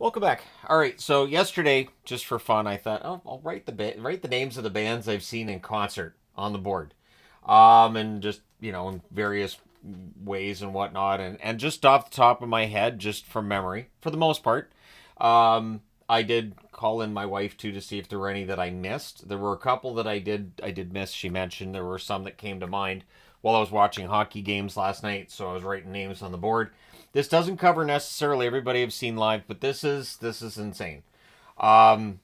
Welcome back. All right, so yesterday, just for fun, I thought, oh, I'll write the names of the bands I've seen in concert on the board, and just in various ways and whatnot, and just off the top of my head, just from memory, for the most part. I did call in my wife too to see if there were any that I missed. There were a couple that I did miss. She mentioned there were some that came to mind while I was watching hockey games last night, so I was writing names on the board. This doesn't cover necessarily everybody I've seen live, but this is insane. Um,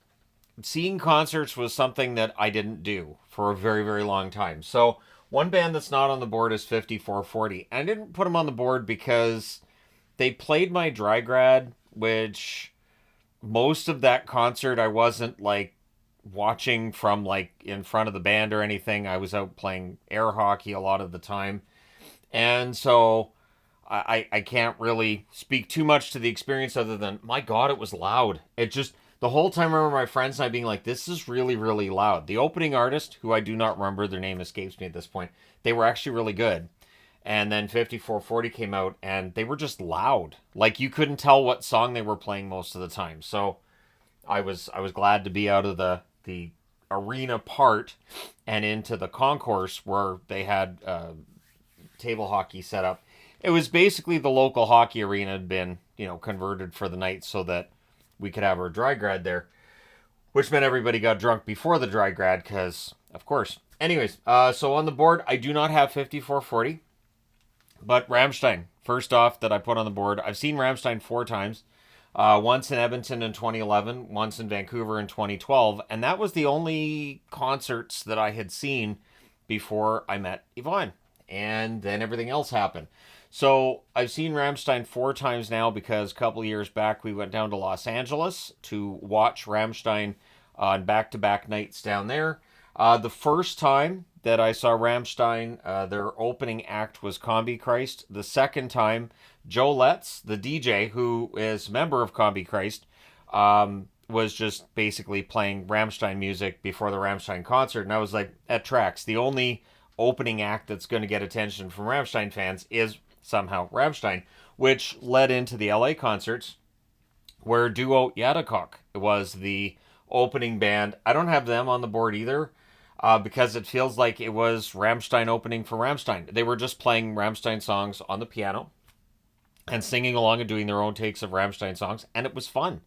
Seeing concerts was something that I didn't do for a very very long time. So one band that's not on the board is 5440. And I didn't put them on the board because they played my dry grad, which most of that concert I wasn't like watching from like in front of the band or anything. I was out playing air hockey a lot of the time. And so I can't really speak too much to the experience other than my God, it was loud. It just the whole time I remember my friends and I being like, this is really, really loud. The opening artist, who I do not remember, their name escapes me at this point, they were actually really good. And then 5440 came out and they were just loud. Like you couldn't tell what song they were playing most of the time. So I was glad to be out of the arena part and into the concourse where they had table hockey set up. It was basically the local hockey arena had been, converted for the night so that we could have our dry grad there, which meant everybody got drunk before the dry grad because, of course. Anyways, so on the board, I do not have 5440, but Ramstein, first off, that I put on the board. I've seen Ramstein four times. Once in Edmonton in 2011, once in Vancouver in 2012, and that was the only concerts that I had seen before I met Yvonne. And then everything else happened. So I've seen Ramstein four times now because a couple of years back we went down to Los Angeles to watch Ramstein on back to back nights down there. The first time that I saw Ramstein, their opening act was Combi Christ. The second time, Joe Letts, the DJ, who is a member of Combi Christ, was just basically playing Ramstein music before the Ramstein concert. And I was like, that tracks. The only opening act that's going to get attention from Ramstein fans is somehow Ramstein, which led into the LA concerts where duo Yadakok was the opening band. I don't have them on the board either because it feels like it was Ramstein opening for Ramstein. They were just playing Ramstein songs on the piano and singing along and doing their own takes of Ramstein songs, and it was fun.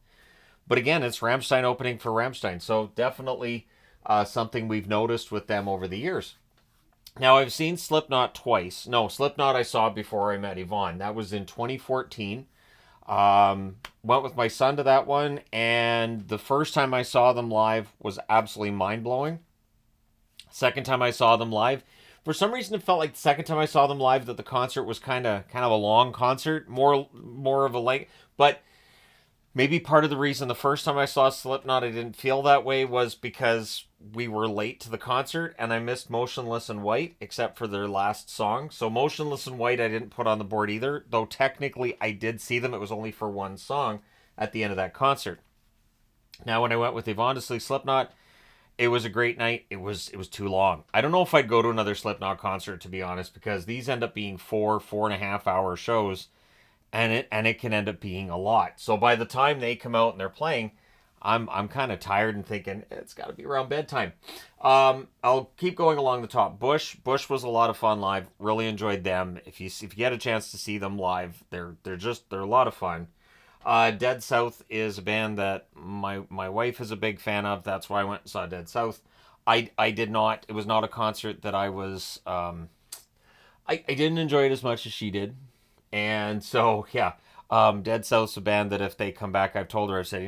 But again, it's Ramstein opening for Ramstein, so definitely something we've noticed with them over the years. Now, I've seen Slipknot twice. No, Slipknot I saw before I met Yvonne. That was in 2014. Went with my son to that one, and the first time I saw them live was absolutely mind blowing. Second time I saw them live, for some reason it felt like the second time I saw them live that the concert was kind of a long concert, more of a length. But maybe part of the reason the first time I saw Slipknot I didn't feel that way was because we were late to the concert and I missed Motionless in White except for their last song. So Motionless in White I didn't put on the board either, though technically I did see them. It was only for one song at the end of that concert. Now when I went with Yvonne to see Slipknot, it was a great night. It was too long. I don't know if I'd go to another Slipknot concert to be honest, because these end up being 4.5 hour shows, and it can end up being a lot. So by the time they come out and they're playing, I'm kind of tired and thinking it's got to be around bedtime. I'll keep going along the top. Bush was a lot of fun live. Really enjoyed them. If you get a chance to see them live, they're a lot of fun. Dead South is a band that my wife is a big fan of. That's why I went and saw Dead South. I did not. It was not a concert that I was. I didn't enjoy it as much as she did, and so yeah. Dead South's a band that if they come back, I've told her, I've said,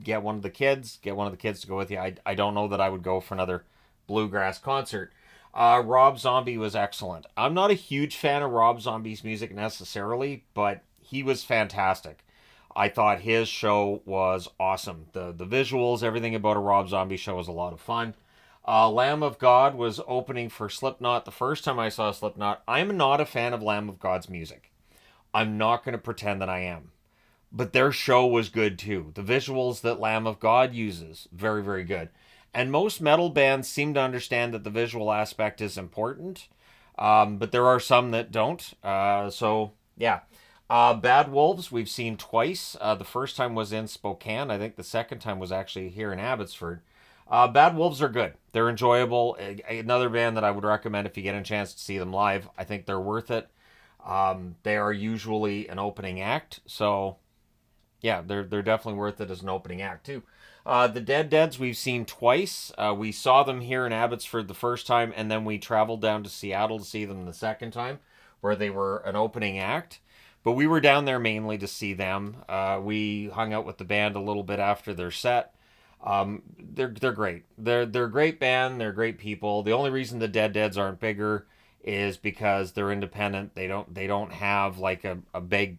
get one of the kids to go with you. I don't know that I would go for another bluegrass concert. Rob Zombie was excellent. I'm not a huge fan of Rob Zombie's music necessarily, but he was fantastic. I thought his show was awesome. The visuals, everything about a Rob Zombie show was a lot of fun. Lamb of God was opening for Slipknot the first time I saw Slipknot. I'm not a fan of Lamb of God's music. I'm not going to pretend that I am. But their show was good too. The visuals that Lamb of God uses, very, very good. And most metal bands seem to understand that the visual aspect is important, but there are some that don't. So, yeah. Bad Wolves, we've seen twice. The first time was in Spokane. I think the second time was actually here in Abbotsford. Bad Wolves are good. They're enjoyable. Another band that I would recommend if you get a chance to see them live. I think they're worth it. They are usually an opening act, so yeah, they're definitely worth it as an opening act too. The Dead Deads we've seen twice. We saw them here in Abbotsford the first time, and then we traveled down to Seattle to see them the second time, where they were an opening act. But we were down there mainly to see them. We hung out with the band a little bit after their set. They're great. They're a great band. They're great people. The only reason the Dead Deads aren't bigger is because they're independent. They don't have like a big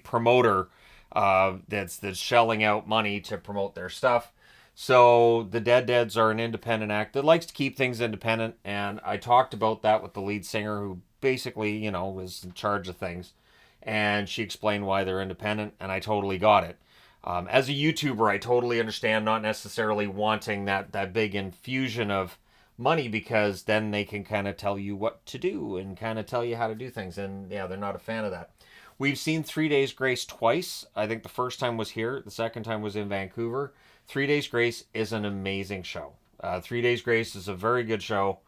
promoter that's shelling out money to promote their stuff. So the Dead Deads are an independent act that likes to keep things independent, and I talked about that with the lead singer, who basically, was in charge of things, and she explained why they're independent, and I totally got it. As a YouTuber, I totally understand not necessarily wanting that big infusion of money, because then they can kind of tell you what to do and kind of tell you how to do things, and yeah, they're not a fan of that. We've seen 3 Days Grace twice. I think the first time was here, the second time was in Vancouver. 3 Days Grace is an amazing show. 3 Days Grace is a very good show,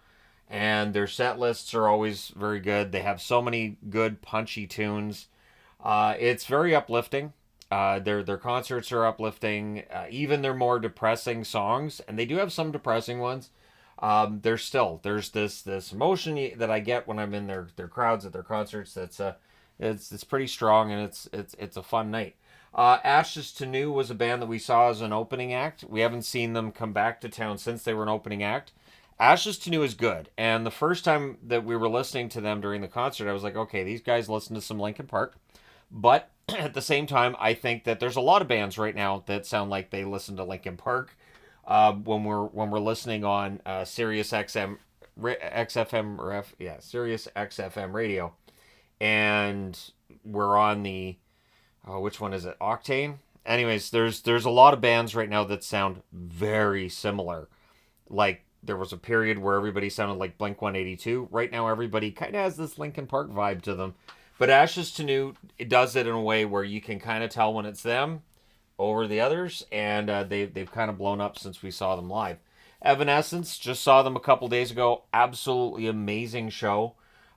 and their set lists are always very good. They have so many good, punchy tunes. It's very uplifting. Their concerts are uplifting. Even their more depressing songs, and they do have some depressing ones. There's this emotion that I get when I'm in their crowds at their concerts. It's pretty strong, and it's a fun night. Ashes to New was a band that we saw as an opening act. We haven't seen them come back to town since they were an opening act. Ashes to New is good, and the first time that we were listening to them during the concert, I was like, okay, these guys listen to some Linkin Park, but at the same time, I think that there's a lot of bands right now that sound like they listen to Linkin Park. When we're listening on Sirius XM, XFM or Sirius XFM radio, and we're on the which one is it? Octane. Anyways, there's a lot of bands right now that sound very similar. Like there was a period where everybody sounded like Blink 182. Right now, everybody kind of has this Linkin Park vibe to them. But Ashes to New, it does it in a way where you can kind of tell when it's them over the others, and they've kind of blown up since we saw them live. Evanescence, just saw them a couple days ago. Absolutely amazing show.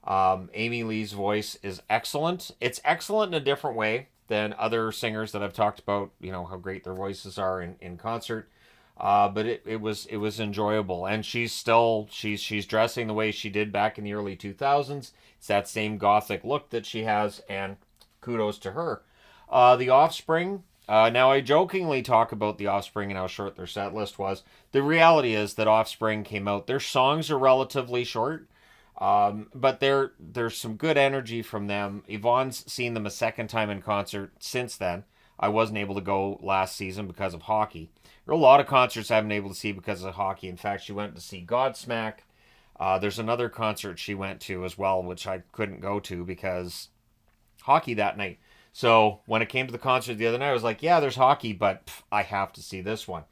Amy Lee's voice is excellent. It's excellent in a different way than other singers that I've talked about. How great their voices are in concert. But it was enjoyable, and she's dressing the way she did back in the early 2000s. It's that same gothic look that she has, and kudos to her. The Offspring. Now I jokingly talk about the Offspring and how short their set list was. The reality is that Offspring came out. Their songs are relatively short. But there's some good energy from them. Yvonne's seen them a second time in concert since then. I wasn't able to go last season because of hockey. There are a lot of concerts I haven't been able to see because of hockey. In fact, she went to see Godsmack. There's another concert she went to as well, which I couldn't go to because hockey that night. So when it came to the concert the other night, I was like, yeah, there's hockey, but I have to see this one.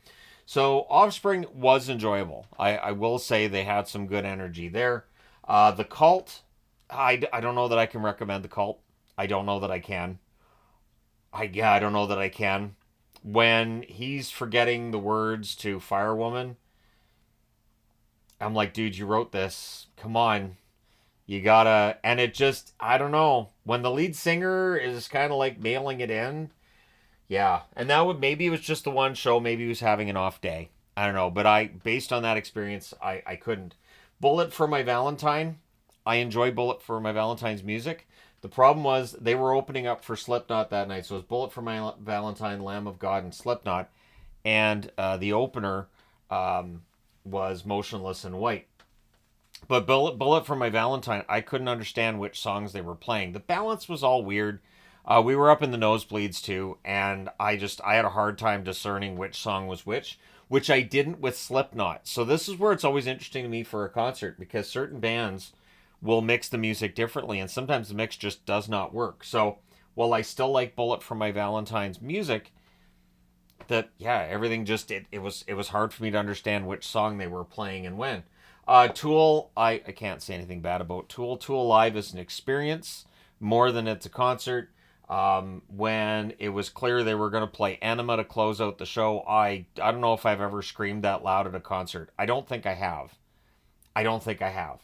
So Offspring was enjoyable. I will say they had some good energy there. The Cult, I don't know that I can recommend The Cult. I don't know that I can. I don't know that I can. When he's forgetting the words to Firewoman, I'm like, dude, you wrote this. Come on. You gotta, and it just, I don't know. When the lead singer is kind of like mailing it in, yeah. And maybe it was just the one show. Maybe he was having an off day. I don't know. But based on that experience, I couldn't. Bullet for My Valentine. I enjoy Bullet for My Valentine's music. The problem was they were opening up for Slipknot that night. So it was Bullet for My Valentine, Lamb of God, and Slipknot. And the opener was Motionless in White. But Bullet for My Valentine, I couldn't understand which songs they were playing. The balance was all weird. We were up in the nosebleeds too, and I had a hard time discerning which song was which I didn't with Slipknot. So this is where it's always interesting to me for a concert, because certain bands will mix the music differently, and sometimes the mix just does not work. So while I still like Bullet for My Valentine's music, everything just it was hard for me to understand which song they were playing and when. Tool, I can't say anything bad about Tool. Tool Live is an experience more than it's a concert. When it was clear they were going to play Anima to close out the show, I don't know if I've ever screamed that loud at a concert. I don't think I have. I don't think I have.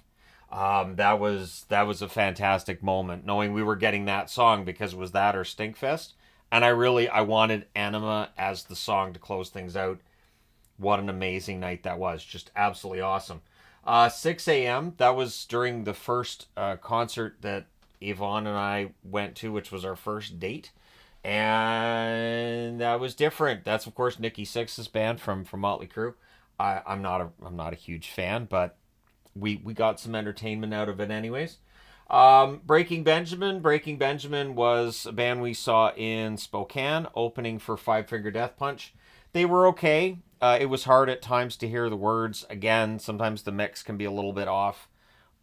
That was a fantastic moment, knowing we were getting that song because it was that or Stinkfest, and I wanted Anima as the song to close things out. What an amazing night that was! Just absolutely awesome. 6 a.m. That was during the first concert that Yvonne and I went to, which was our first date, and that was different. That's of course Nikki Sixx's band from Motley Crue. I'm not a huge fan, but we got some entertainment out of it anyways. Breaking Benjamin. Breaking Benjamin was a band we saw in Spokane, opening for Five Finger Death Punch. They were okay. It was hard at times to hear the words. Again, sometimes the mix can be a little bit off,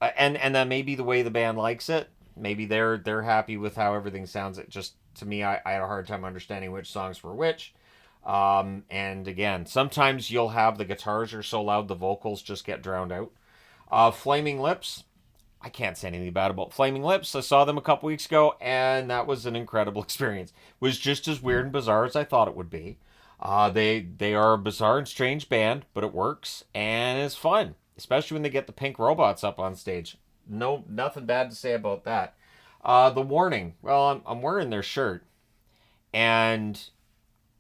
and then maybe the way the band likes it. Maybe they're happy with how everything sounds. It just to me, I had a hard time understanding which songs were which. And again, sometimes you'll have the guitars are so loud the vocals just get drowned out. Flaming Lips. I can't say anything bad about Flaming Lips. I saw them a couple weeks ago, and that was an incredible experience. It was just as weird and bizarre as I thought it would be. They are a bizarre and strange band, but it works and it's fun, especially when they get the pink robots up on stage. No, nothing bad to say about that. The Warning. Well, I'm wearing their shirt, and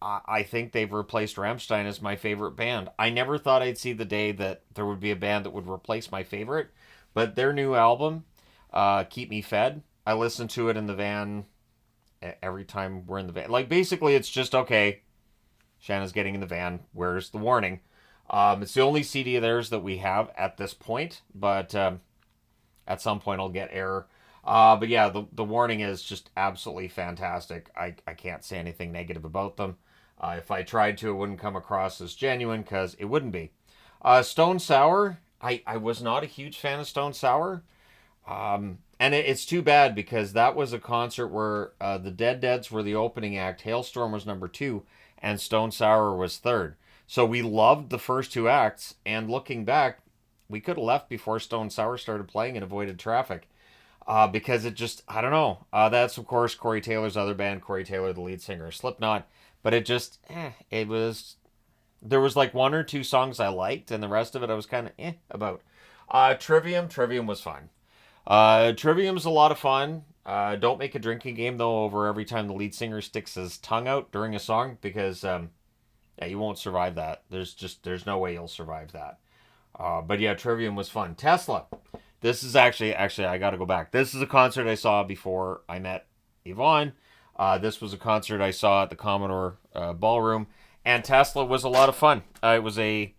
I think they've replaced Rammstein as my favorite band. I never thought I'd see the day that there would be a band that would replace my favorite, but their new album, Keep Me Fed, I listen to it in the van every time we're in the van. Like, basically, it's just, okay, Shanna's getting in the van. Where's The Warning? It's the only CD of theirs that we have at this point, but at some point I'll get Error. But yeah, the Warning is just absolutely fantastic. I can't say anything negative about them. If I tried to, it wouldn't come across as genuine because it wouldn't be. Stone Sour, I was not a huge fan of Stone Sour. And it's too bad because that was a concert where the Dead Deads were the opening act, Hailstorm was number two, and Stone Sour was third. So we loved the first two acts, and looking back, we could have left before Stone Sour started playing and avoided traffic. Because it just, I don't know. That's, of course, Corey Taylor's other band, Corey Taylor, the lead singer of Slipknot. But it just, it was, there was like one or two songs I liked, and the rest of it I was kind of about. Trivium. Trivium was fun. Trivium's a lot of fun. Don't make a drinking game, though, over every time the lead singer sticks his tongue out during a song, because, yeah, you won't survive that. There's no way you'll survive that. But yeah, Trivium was fun. Tesla. This is actually, I got to go back. This is a concert I saw before I met Yvonne. This was a concert I saw at the Commodore Ballroom, and Tesla was a lot of fun. The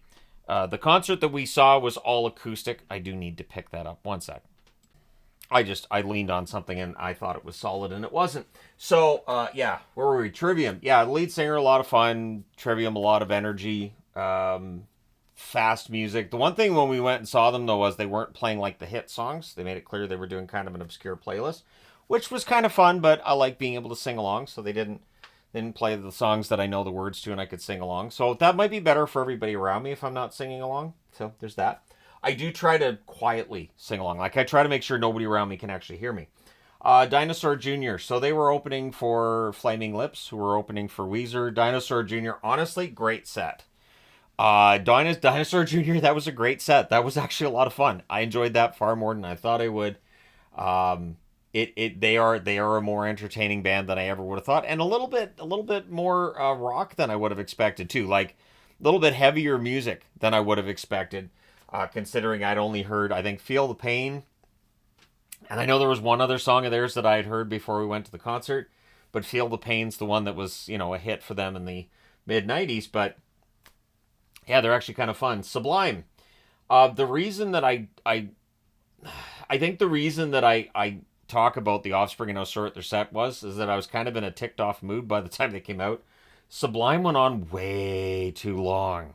concert that we saw was all acoustic. I do need to pick that up. One sec. I leaned on something and I thought it was solid and it wasn't. So, yeah, where were we? Trivium. Yeah, lead singer, a lot of fun. Trivium, a lot of energy. Fast music. The one thing when we went and saw them, though, was they weren't playing like the hit songs. They made it clear they were doing kind of an obscure playlist, which was kind of fun, but I like being able to sing along, so they didn't play the songs that I know the words to and I could sing along. So that might be better for everybody around me if I'm not singing along. So there's that. I do try to quietly sing along. Like, I try to make sure nobody around me can actually hear me. Dinosaur Jr. So they were opening for Flaming Lips, who were opening for Weezer. Dinosaur Jr., honestly, great set. Dinosaur Jr., that was a great set. That was actually a lot of fun. I enjoyed that far more than I thought I would. They are a more entertaining band than I ever would have thought, and a little bit more rock than I would have expected too. Like, a little bit heavier music than I would have expected, considering I'd only heard, I think, Feel the Pain, and I know there was one other song of theirs that I had heard before we went to the concert, but Feel the Pain's the one that was, a hit for them in the mid '90s. But yeah, they're actually kind of fun. Sublime. The reason that I think the reason that I talk about the Offspring and how short their set is that I was kind of in a ticked off mood by the time they came out. Sublime went on way too long.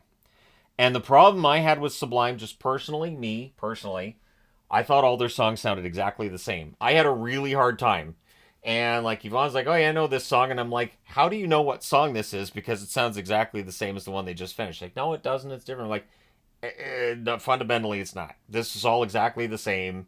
And the problem I had with Sublime, just me personally, I thought all their songs sounded exactly the same. I had a really hard time. And like Yvonne's like, oh yeah, I know this song. And I'm like, how do you know what song this is? Because it sounds exactly the same as the one they just finished. Like, no, it doesn't. It's different. I'm like, Fundamentally, it's not. This is all exactly the same.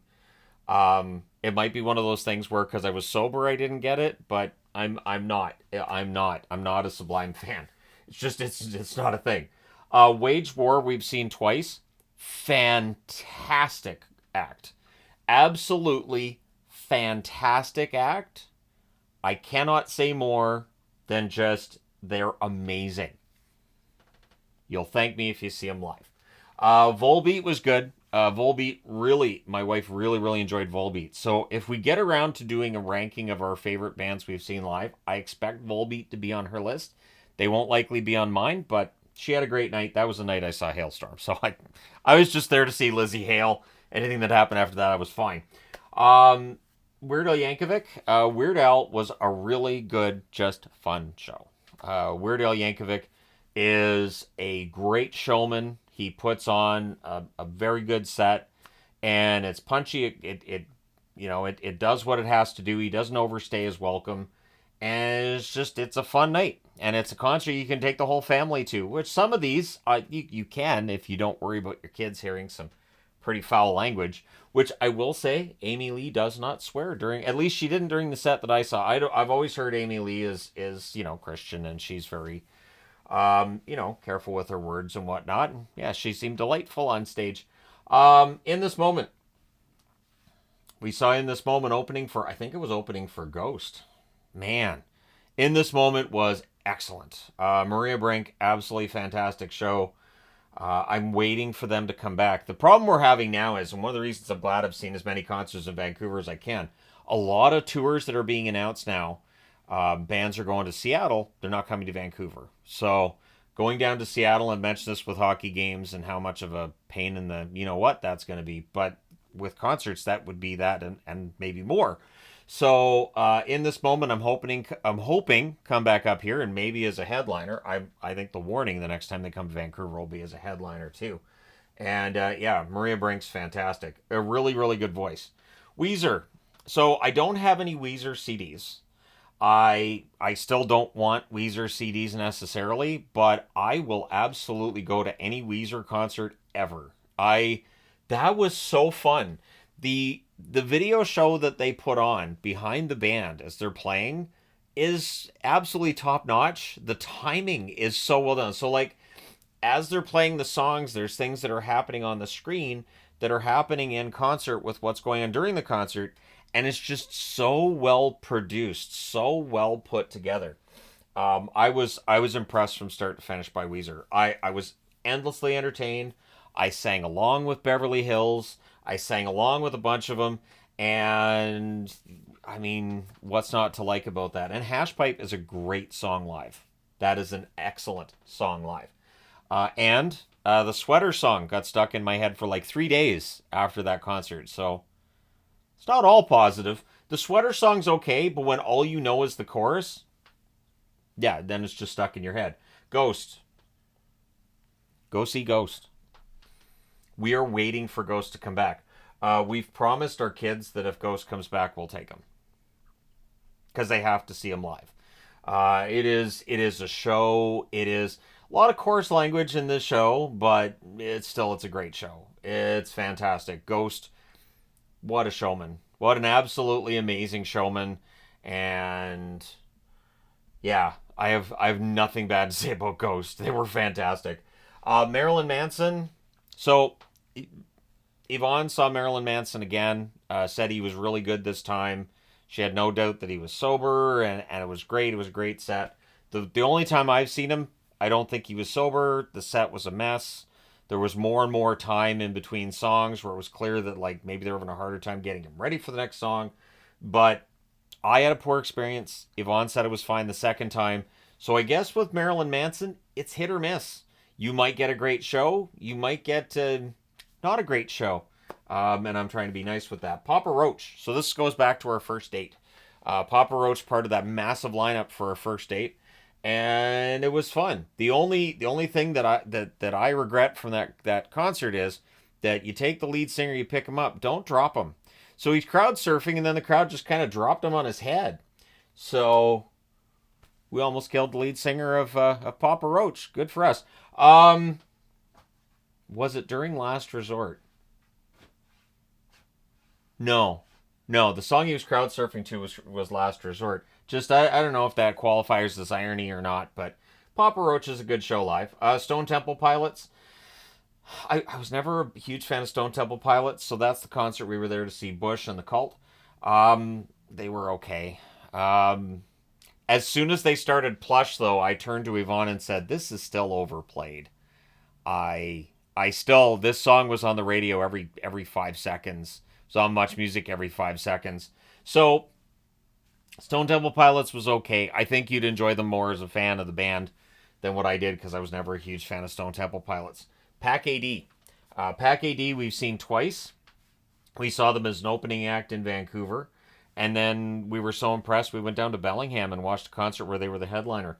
It might be one of those things where because I was sober, I didn't get it, but I'm not a Sublime fan. It's not a thing. Wage War we've seen twice. Fantastic act. Absolutely fantastic act. I cannot say more than just they're amazing. You'll thank me if you see them live. Volbeat was good. Volbeat really, my wife really enjoyed Volbeat. So if we get around to doing a ranking of our favorite bands we've seen live, I expect Volbeat to be on her list. They won't likely be on mine, but she had a great night. That was the night I saw Hailstorm. So I was just there to see Lizzie Hale. Anything that happened after that, I was fine. Um, Weird Al Yankovic. Weird Al was a really good, just fun show. Weird Al Yankovic is a great showman. He puts on a very good set, and it's punchy. It does what it has to do. He doesn't overstay his welcome, and it's a fun night, and it's a concert you can take the whole family to. Which some of these you can if you don't worry about your kids hearing some pretty foul language. Which I will say, Amy Lee does not swear during. At least she didn't during the set that I saw. I've always heard Amy Lee is Christian, and she's very careful with her words and whatnot. Yeah, she seemed delightful on stage. In this moment, we saw in this moment I think it was opening for Ghost. Man, in this moment was excellent. Maria Brink, absolutely fantastic show. I'm waiting for them to come back. The problem we're having now is, and one of the reasons I'm glad I've seen as many concerts in Vancouver as I can, a lot of tours that are being announced now, bands are going to Seattle. They're not coming to Vancouver. So going down to Seattle, and mentioned this with hockey games and how much of a pain in the what that's going to be. But with concerts, that would be that and maybe more. So in this moment, I'm hoping come back up here and maybe as a headliner. I think the Warning the next time they come to Vancouver will be as a headliner too. And yeah, Maria Brink's fantastic. A really good voice. Weezer. So I don't have any Weezer CDs. I still don't want Weezer CDs necessarily, but I will absolutely go to any Weezer concert ever. I That was so fun. The video show that they put on behind the band as they're playing is absolutely top notch. The timing is so well done. So like as they're playing the songs, there's things that are happening on the screen that are happening in concert with what's going on during the concert, and it's just so well produced, so well put together. I was impressed from start to finish by Weezer. I was endlessly entertained. I sang along with Beverly Hills. I sang along with a bunch of them, and I mean, what's not to like about that? And Hashpipe is a great song live. That is an excellent song live. And the Sweater song got stuck in my head for like 3 days after that concert. So it's not all positive. The Sweater song's okay, but when all you know is the chorus, yeah, then it's just stuck in your head. Ghost. Go see Ghost. We are waiting for Ghost to come back. We've promised our kids that if Ghost comes back, we'll take them because they have to see him live. It is a show. It is a lot of coarse language in this show, but it's a great show. It's fantastic. Ghost, what a showman! What an absolutely amazing showman, and yeah, I have nothing bad to say about Ghost. They were fantastic. Marilyn Manson. So Yvonne saw Marilyn Manson again. Said he was really good this time. She had no doubt that he was sober, and it was great. It was a great set. The only time I've seen him, I don't think he was sober. The set was a mess. There was more and more time in between songs where it was clear that like maybe they were having a harder time getting him ready for the next song. But I had a poor experience. Yvonne said it was fine the second time. So I guess with Marilyn Manson, it's hit or miss. You might get a great show. You might get not a great show. And I'm trying to be nice with that. Papa Roach. So this goes back to our first date. Papa Roach, part of that massive lineup for our first date, and it was fun. The only thing that I regret from that concert is that you take the lead singer, you pick him up, don't drop him. So he's crowd surfing, and then the crowd just kind of dropped him on his head. So we almost killed the lead singer of Papa Roach. Good for us. Was it during Last Resort? No, no. The song he was crowd surfing to was Last Resort. Just I don't know if that qualifies as irony or not, but Papa Roach is a good show live. Stone Temple Pilots. I was never a huge fan of Stone Temple Pilots, so that's the concert we were there to see. Bush and the Cult. They were okay. As soon as they started Plush, though, I turned to Yvonne and said, "This is still overplayed." I still this song was on the radio every 5 seconds. It was on Much Music every 5 seconds. So Stone Temple Pilots was okay. I think you'd enjoy them more as a fan of the band than what I did because I was never a huge fan of Stone Temple Pilots. Pack AD. Pack AD we've seen twice. We saw them as an opening act in Vancouver. And then we were so impressed we went down to Bellingham and watched a concert where they were the headliner.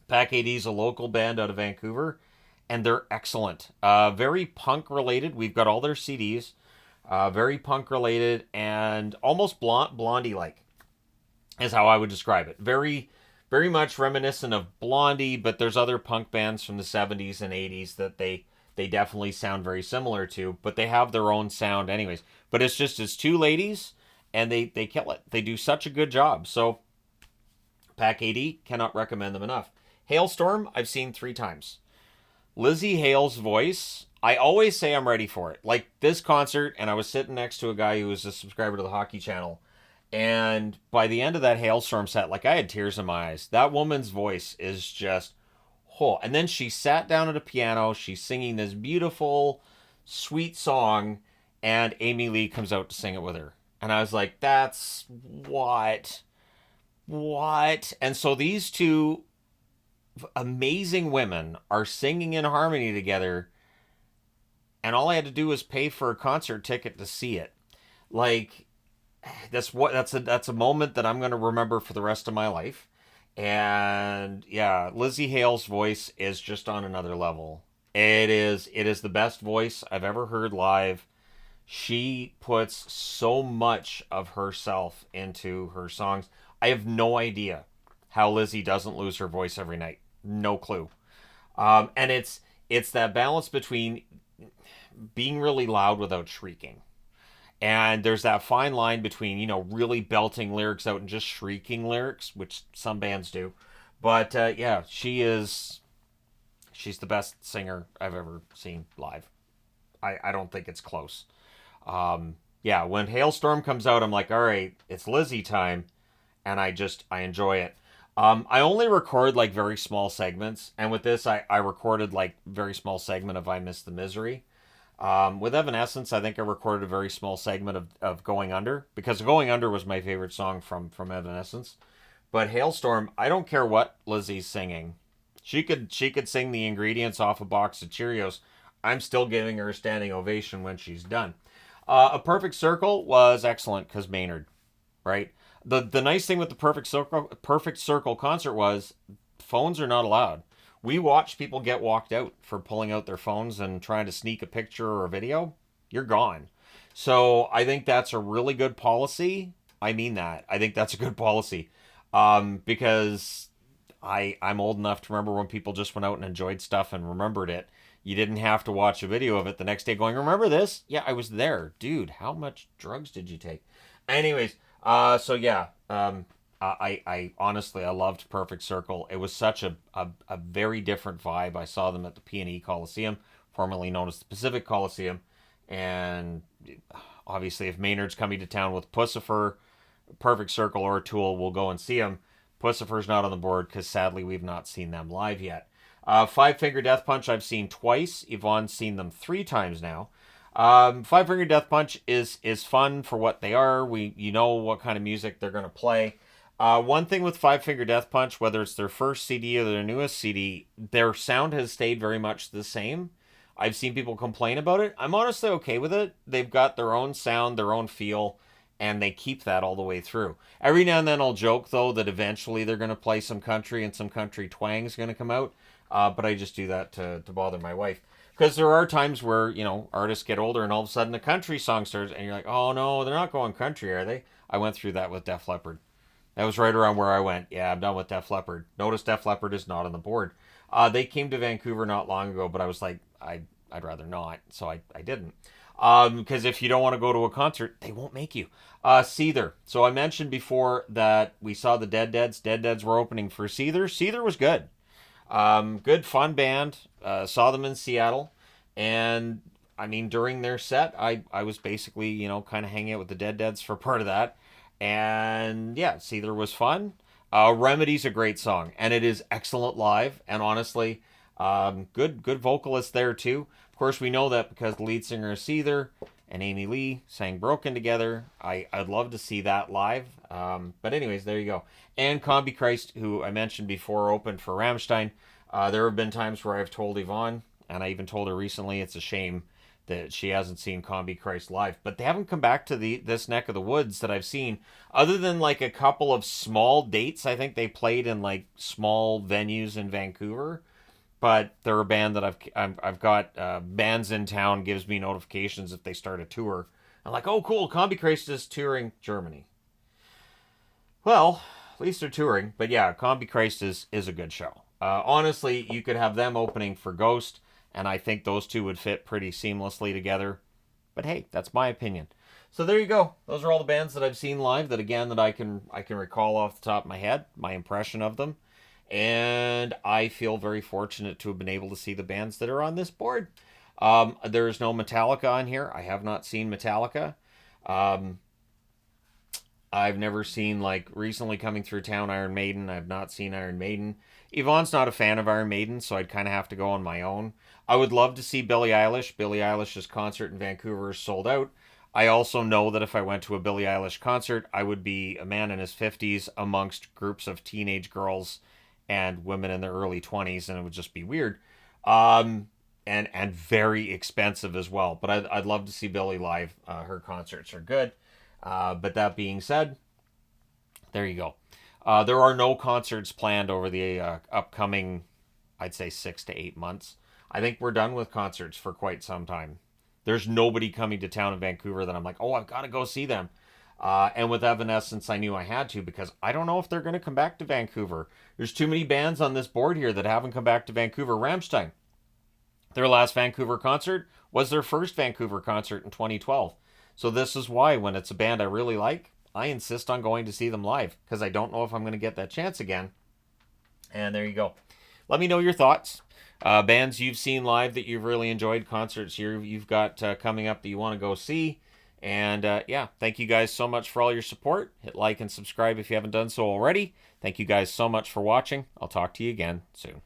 Pack AD is a local band out of Vancouver, and they're excellent. Very punk related. We've got all their CDs. Very punk related and almost Blondie like is how I would describe it. Very much reminiscent of Blondie, but there's other punk bands from the 70s and 80s that they definitely sound very similar to, but they have their own sound anyways. But it's two ladies and they kill it. They do such a good job. So Pack AD, cannot recommend them enough. Hailstorm, I've seen 3 times. Lizzie Hale's voice, I always say I'm ready for it. Like this concert, and I was sitting next to a guy who was a subscriber to the Hockey Channel. And by the end of that Hailstorm set, like I had tears in my eyes. That woman's voice is just, oh. And then she sat down at a piano. She's singing this beautiful, sweet song. And Amy Lee comes out to sing it with her. And I was like, that's what? What? And so these two amazing women are singing in harmony together, and all I had to do was pay for a concert ticket to see it. Like that's a moment that I'm going to remember for the rest of my life. And yeah, Lizzie Hale's voice is just on another level. It is the best voice I've ever heard live. She puts so much of herself into her songs. I have no idea how Lizzie doesn't lose her voice every night. No clue. And it's that balance between being really loud without shrieking. And there's that fine line between, really belting lyrics out and just shrieking lyrics, which some bands do. But yeah, she's the best singer I've ever seen live. I don't think it's close. Yeah, when Hailstorm comes out, I'm like, all right, it's Lizzie time, and I enjoy it. I only record like very small segments, and with this, I recorded like very small segment of "I Miss the Misery." With Evanescence, I think I recorded a very small segment of "Going Under" because "Going Under" was my favorite song from Evanescence. But Hailstorm, I don't care what Lizzie's singing. She could sing the ingredients off a box of Cheerios. I'm still giving her a standing ovation when she's done. A Perfect Circle was excellent because Maynard, right? The nice thing with the Perfect Circle concert was phones are not allowed. We watched people get walked out for pulling out their phones and trying to sneak a picture or a video. You're gone. So I think that's a really good policy. I mean that. I think that's a good policy. Because I'm old enough to remember when people just went out and enjoyed stuff and remembered it. You didn't have to watch a video of it the next day going, remember this? Yeah, I was there. Dude, how much drugs did you take? Anyways, so yeah, I honestly, I loved Perfect Circle. It was such a very different vibe. I saw them at the P&E Coliseum, formerly known as the Pacific Coliseum. And obviously, if Maynard's coming to town with Pussifer, Perfect Circle, or Tool, we'll go and see him. Pussifer's not on the board because sadly we've not seen them live yet. Five Finger Death Punch I've seen twice. Yvonne's seen them 3 times now. Five Finger Death Punch is fun for what they are. You know what kind of music they're gonna play. One thing with Five Finger Death Punch, whether it's their first CD or their newest CD, their sound has stayed very much the same. I've seen people complain about it. I'm honestly okay with it. They've got their own sound, their own feel, and they keep that all the way through. Every now and then I'll joke, though, that eventually they're going to play some country and some country twang's going to come out. But I just do that to bother my wife. Because there are times where, artists get older and all of a sudden a country song starts and you're like, oh no, they're not going country, are they? I went through that with Def Leppard. That was right around where I went. Yeah, I'm done with Def Leppard. Notice Def Leppard is not on the board. They came to Vancouver not long ago, but I was like, I'd rather not, so I didn't. Because if you don't want to go to a concert, they won't make you. Seether. So I mentioned before that we saw the Dead Deads. Dead Deads were opening for Seether. Seether was good. Good fun band. Saw them in Seattle, and I mean during their set, I was basically kind of hanging out with the Dead Deads for part of that, and yeah, Seether was fun. Remedy's a great song, and it is excellent live. And honestly, good vocalist there too. Of course, we know that because the lead singer of Seether and Amy Lee sang "Broken" together. I'd love to see that live. But anyways, there you go. And Combi Christ, who I mentioned before, opened for Rammstein. There have been times where I've told Yvonne, and I even told her recently, it's a shame that she hasn't seen Combi Christ live. But they haven't come back to this neck of the woods that I've seen, other than like a couple of small dates. I think they played in like small venues in Vancouver. But they're a band that I've got bands in town gives me notifications if they start a tour. I'm like, oh cool, Combi Christ is touring Germany. Well, at least they're touring. But yeah, Combi Christ is a good show. Honestly, you could have them opening for Ghost, and I think those two would fit pretty seamlessly together. But hey, that's my opinion. So there you go. Those are all the bands that I've seen live that again that I can recall off the top of my head, my impression of them. And I feel very fortunate to have been able to see the bands that are on this board. There is no Metallica on here. I have not seen Metallica. Um, I've never seen, like, recently coming through town, Iron Maiden. I've not seen Iron Maiden. Yvonne's not a fan of Iron Maiden, so I'd kind of have to go on my own. I would love to see Billie Eilish. Billie Eilish's concert in Vancouver is sold out. I also know that if I went to a Billie Eilish concert, I would be a man in his 50s amongst groups of teenage girls and women in their early 20s, and it would just be weird. And very expensive as well. But I'd love to see Billie live. Her concerts are good. But that being said, there you go. There are no concerts planned over the upcoming, I'd say, 6 to 8 months. I think we're done with concerts for quite some time. There's nobody coming to town in Vancouver that I'm like, oh, I've got to go see them. And with Evanescence, I knew I had to because I don't know if they're going to come back to Vancouver. There's too many bands on this board here that haven't come back to Vancouver. Rammstein, their last Vancouver concert was their first Vancouver concert in 2012. So this is why when it's a band I really like, I insist on going to see them live because I don't know if I'm going to get that chance again. And there you go. Let me know your thoughts. Bands you've seen live that you've really enjoyed, concerts you've got coming up that you want to go see. And yeah, thank you guys so much for all your support. Hit like and subscribe if you haven't done so already. Thank you guys so much for watching. I'll talk to you again soon.